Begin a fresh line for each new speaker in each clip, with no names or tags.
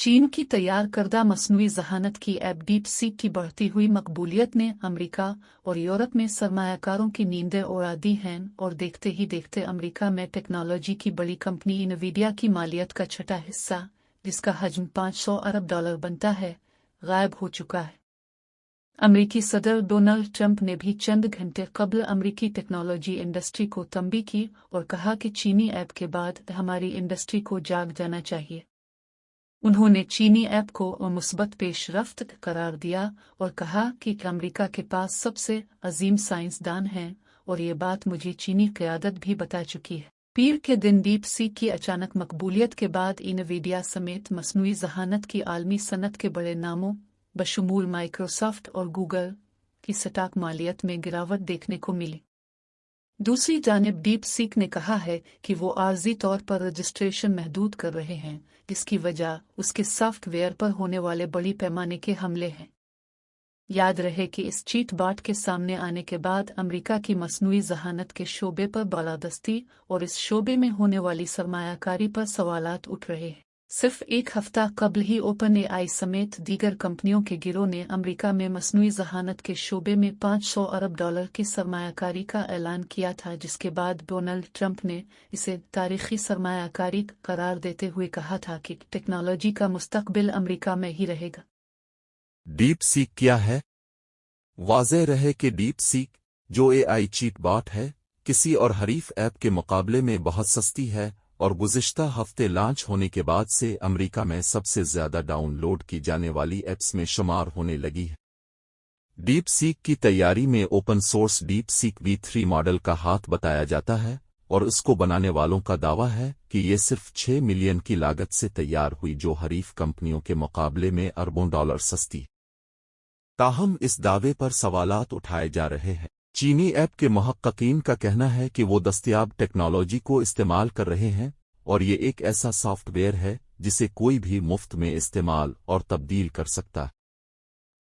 चीन की तैयार करदा मसनूई ज़हानत की ऐप डीप सीक की बढ़ती हुई मकबूलियत ने अमेरिका और यूरोप में सरमायाकारों की नींदें उड़ा दी हैं और देखते ही देखते अमेरिका में टेक्नोलॉजी की बड़ी कंपनी इनवीडिया की मालियत का छठा हिस्सा, जिसका हजम $500 अरब बनता है, गायब हो चुका है। अमेरिकी सदर डोनाल्ड ट्रंप ने भी चंद घंटे कबल अमेरिकी टेक्नोलॉजी इंडस्ट्री को तंबीह की और कहा कि चीनी ऐप के बाद हमारी इंडस्ट्री को जाग जाना चाहिए। उन्होंने चीनी ऐप को मुस्बत पेशरफ्त करार दिया और कहा कि अमेरिका के पास सबसे अजीम साइंसदान हैं और ये बात मुझे चीनी क़यादत भी बता चुकी है। पीर के दिन डीप सीक की अचानक मकबूलियत के बाद इनवीडिया समेत मसनूई ज़हानत की आलमी सनत के बड़े नामों बशमूल माइक्रोसॉफ्ट और गूगल की स्टॉक मालियत में गिरावट देखने को मिली। दूसरी जानिब डीप सीक ने कहा है कि वो आर्जी तौर पर रजिस्ट्रेशन महदूद कर रहे हैं, जिसकी वजह उसके सॉफ्टवेयर पर होने वाले बड़ी पैमाने के हमले हैं। याद रहे कि इस चीट बाट के सामने आने के बाद अमेरिका की मसनूई ज़हानत के शोबे पर बालादस्ती और इस शोबे में होने वाली सरमायाकारी पर सवालात उठ रहे हैं। सिर्फ एक हफ्ता कबल ही ओपन एआई समेत दीगर कंपनियों के गिरोह ने अमेरिका में मसनूई ज़हानत के शोबे में $500 अरब की सरमायाकारी का ऐलान किया था, जिसके बाद डोनाल्ड ट्रंप ने इसे तारीखी सरमायाकारी करार देते हुए कहा था कि टेक्नोलॉजी का मुस्तकबिल अमेरिका में ही रहेगा।
डीप सीक क्या है? वाज़ेह रहे कि डीप सीक, जो एआई चीट बॉट है, किसी और हरीफ ऐप के मुकाबले में बहुत सस्ती है और गुज़िश्ता हफ्ते लॉन्च होने के बाद से अमेरिका में सबसे ज़्यादा डाउनलोड की जाने वाली ऐप्स में शुमार होने लगी है। डीप सीक की तैयारी में open source deep seek V3 model का हाथ बताया जाता है और उसको बनाने वालों का दावा है कि ये सिर्फ 6 मिलियन की लागत से तैयार हुई, जो हरीफ कंपनियों के मुकाबले में अरबों डॉलर सस्ती। ताहम इस दावे पर सवालात उठाए जा रहे हैं। चीनी ऐप के मुहक्किकीन का कहना है कि वो दस्तयाब टेक्नोलॉजी को इस्तेमाल कर रहे हैं और ये एक ऐसा सॉफ्टवेयर है जिसे कोई भी मुफ्त में इस्तेमाल और तब्दील कर सकता है।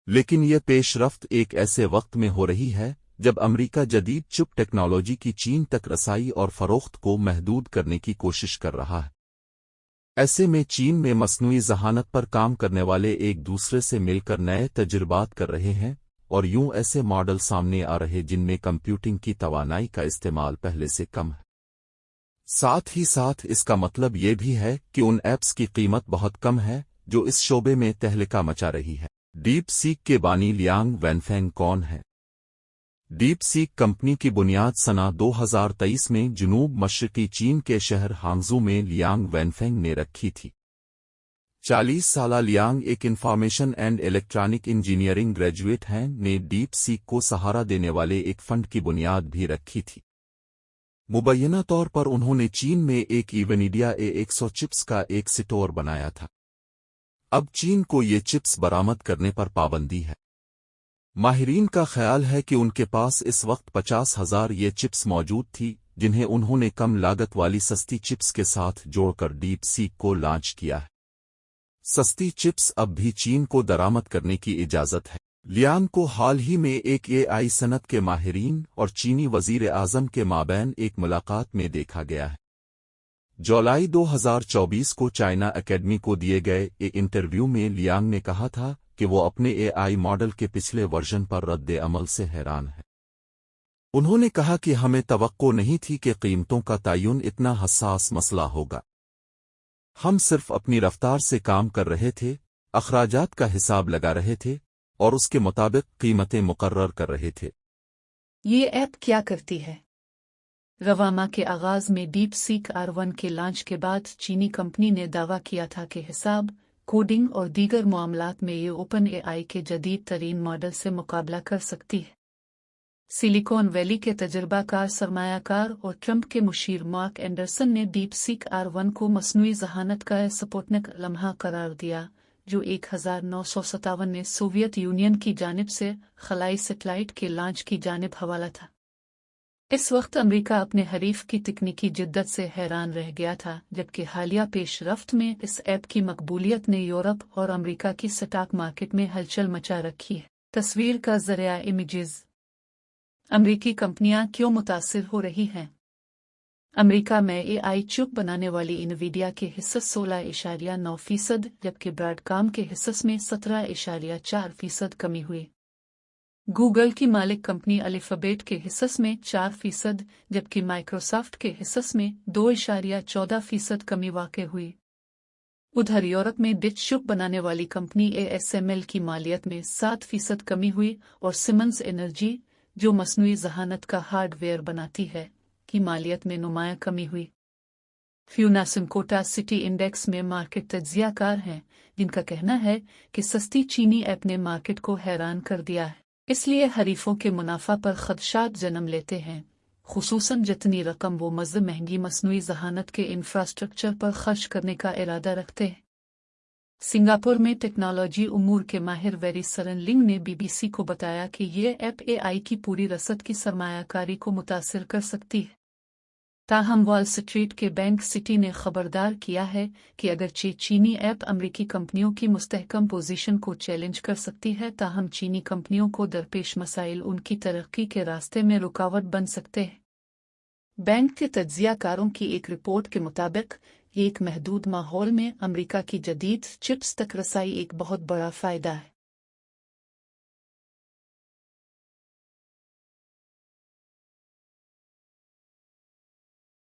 लेकिन यह पेशरफ्त एक ऐसे वक्त में हो रही है जब अमेरिका जदीद चिप टेक्नोलॉजी की चीन तक रसाई और फरोख्त को महदूद करने की कोशिश कर रहा है। ऐसे में चीन में मसनूई ज़हानत पर काम करने वाले एक दूसरे से मिलकर नए तजुर्बात कर रहे हैं और यूं ऐसे मॉडल सामने आ रहे जिनमें कंप्यूटिंग की तवानाई का इस्तेमाल पहले से कम है। साथ ही साथ इसका मतलब ये भी है कि उन ऐप्स की कीमत बहुत कम है जो इस शोबे में तहलका मचा रही है। डीप सीक के बानी लियांग वैनफेंग कौन है? डीप सीक कंपनी की बुनियाद सना 2023 में जुनूब मशरकी चीन के शहर हांगजू में लियांग वैनफेंग ने रखी थी। 40 साला लियांग एक information and electronic engineering graduate हैं, ने डीप सीक को सहारा देने वाले एक फंड की बुनियाद भी रखी थी। मुबैना तौर पर उन्होंने चीन में एक इवेनिडिया A100 चिप्स का एक स्टोर बनाया था। अब चीन को ये चिप्स बरामद करने पर पाबंदी है। माहिरीन का ख्याल है कि उनके पास इस वक्त 50,000 ये चिप्स मौजूद थी, जिन्हें उन्होंने कम लागत वाली सस्ती चिप्स के साथ जोड़कर डीप सीक को लॉन्च किया है। सस्ती चिप्स अब भी चीन को दरामद करने की इजाज़त है। लियांग को हाल ही में एक एआई सनत के माहिरीन और चीनी वज़ीर आज़म के माबैन एक मुलाकात में देखा गया है। जुलाई 2024 को चाइना एकेडमी को दिए गए एक इंटरव्यू में लियांग ने कहा था कि वो अपने एआई मॉडल के पिछले वर्जन पर रद्द अमल से हैरान है। उन्होंने कहा कि हमें तवक्को नहीं थी कि कीमतों का तयन इतना हसास मसला होगा। हम सिर्फ अपनी रफ्तार से काम कर रहे थे, अखराजात का हिसाब लगा रहे थे और उसके मुताबिक कीमतें मुकर्रर कर रहे थे।
ये ऐप क्या करती है? रवामा के आगाज में डीप सीक R1 के लॉन्च के बाद चीनी कंपनी ने दावा किया था कि हिसाब, कोडिंग और दीगर मामलात में ये ओपन एआई के जदीद तरीन मॉडल से मुकाबला कर सकती है। सिलिकॉन वैली के तजर्बाकार सरमायाकार और ट्रंप के मुशीर मार्क एंडरसन ने डीप सीक R1 को मसनूई ज़हानत का स्पुतनिक लम्हा करार दिया, जो 1957 में सोवियत यूनियन की जानिब से खलाई सैटेलाइट के लॉन्च की जानिब हवाला था। इस वक्त अमेरिका अपने हरीफ की तकनीकी जिद्दत से हैरान रह गया था, जबकि हालिया पेशरफ्त में इस ऐप की मकबूलियत ने यूरोप और अमेरिका की स्टॉक मार्केट में हलचल मचा रखी है। तस्वीर का ज़रिया इमेजेस। अमेरिकी कंपनियां क्यों मुतासिर हो रही हैं? अमेरिका में AI चिप बनाने वाली इनवीडिया के हिस्से 16.9%, जबकि ब्रॉडकॉम के हिस्से में 17.4% कमी हुई। गूगल की मालिक कंपनी अल्फाबेट के हिस्से में 4%, जबकि माइक्रोसॉफ्ट के हिस्से में 2.14% कमी वाक़ हुई। उधर यूरोप में डिच चिप बनाने वाली कंपनी ASML की मालियत में 7% कमी हुई और सिमंस एनर्जी, जो मसनूई ज़हानत का हार्डवेयर बनाती है, की मालियत में नुमाया कमी हुई। फ्यूनासिमकोटा सिटी इंडेक्स में मार्केट तज्जियाकार हैं, जिनका कहना है कि सस्ती चीनी ऐप ने मार्केट को हैरान कर दिया है, इसलिए हरीफों के मुनाफा पर खदशात जन्म लेते हैं, खुसूसन जितनी रकम वो महंगी मसनूई ज़हानत के इंफ्रास्ट्रक्चर पर खर्च करने का इरादा रखते हैं। सिंगापुर में टेक्नोलॉजी उमूर के माहिर वेरी सरन लिंग ने BBC को बताया कि ये ऐप AI की पूरी रसद की सरमायाकारी को मुतासिर कर सकती है। ताहम वॉल स्ट्रीट के बैंक सिटी ने खबरदार किया है कि अगरचे चीनी ऐप अमरीकी कंपनियों की मुस्तहकम पोजीशन को चैलेंज कर सकती है, ताहम चीनी कंपनियों को दरपेश मसाइल उनकी तरक्की के रास्ते में रुकावट बन सकते हैं। बैंक के तज्जियाकारों की एक रिपोर्ट के मुताबिक एक महदूद माहौल में अमेरिका की जदीद चिप्स तक रसाई एक बहुत बड़ा फ़ायदा है।